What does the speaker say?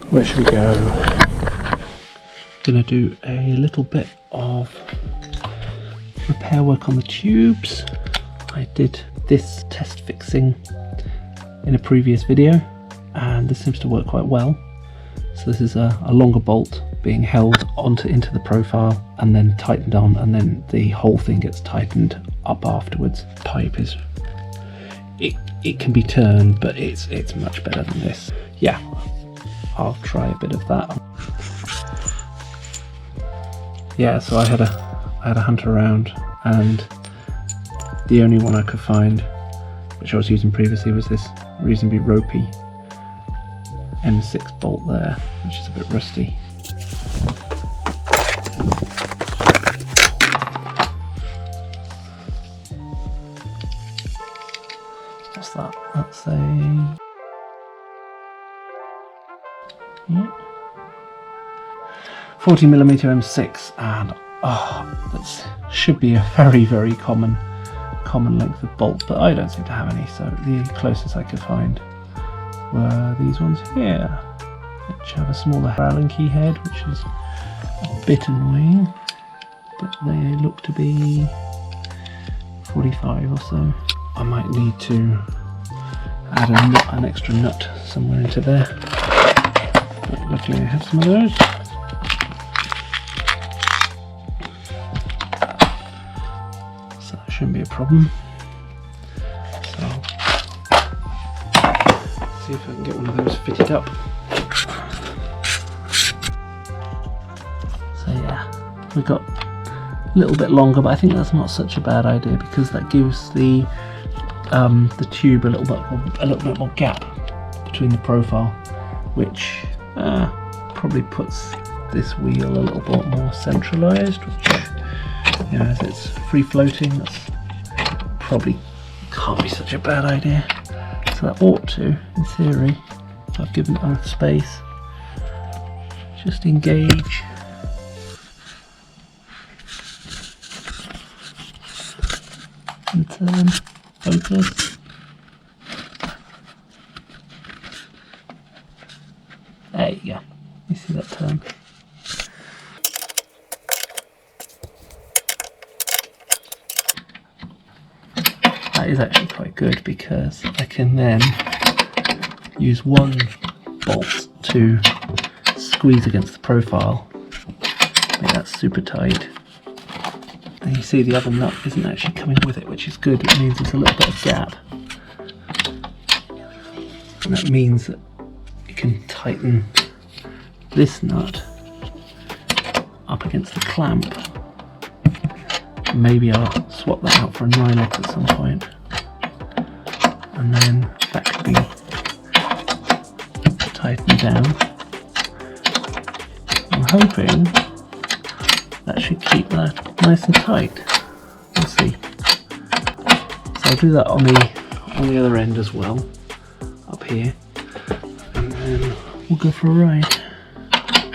Where should we go? Gonna do a little bit of repair work on the tubes. I did this test fixing in a previous video and this seems to work quite well. So this is a longer bolt being held into the profile and then tightened on, and then the whole thing gets tightened up afterwards. Pipe is, it can be turned, but it's much better than this. Yeah, I'll try a bit of that. Yeah, so I had a hunt around, and the only one I could find, which I was using previously, was this reasonably ropey M6 bolt there, which is a bit rusty. What's that? That's a... yeah. 40mm M6, and that should be a very, very common length of bolt, but I don't seem to have any, so the closest I could find were these ones here, which have a smaller Allen key head, which is a bit annoying, but they look to be 45 or so. I might need to add an extra nut somewhere into there, but luckily I have some of those. So that shouldn't be a problem. So see if I can get one of those fitted up. So yeah, we got a little bit longer, but I think that's not such a bad idea because that gives the tube a little bit more gap between the profile, which probably puts this wheel a little bit more centralised, which, you know, as it's free floating, that's probably can't be such a bad idea. So that ought to, in theory, if I've given it enough space, just engage. And turn, focus. There you go. You see that turn? That is actually quite good because I can then use one bolt to squeeze against the profile, make that super tight. And you see the other nut isn't actually coming with it, which is good. It means there's a little bit of gap. And that means that you can tighten this nut up against the clamp. Maybe I'll swap that out for a nylock at some point. And then that could be tightened down. I'm hoping that should keep that nice and tight. We'll see. So I'll do that on the other end as well, up here, and then we'll go for a ride.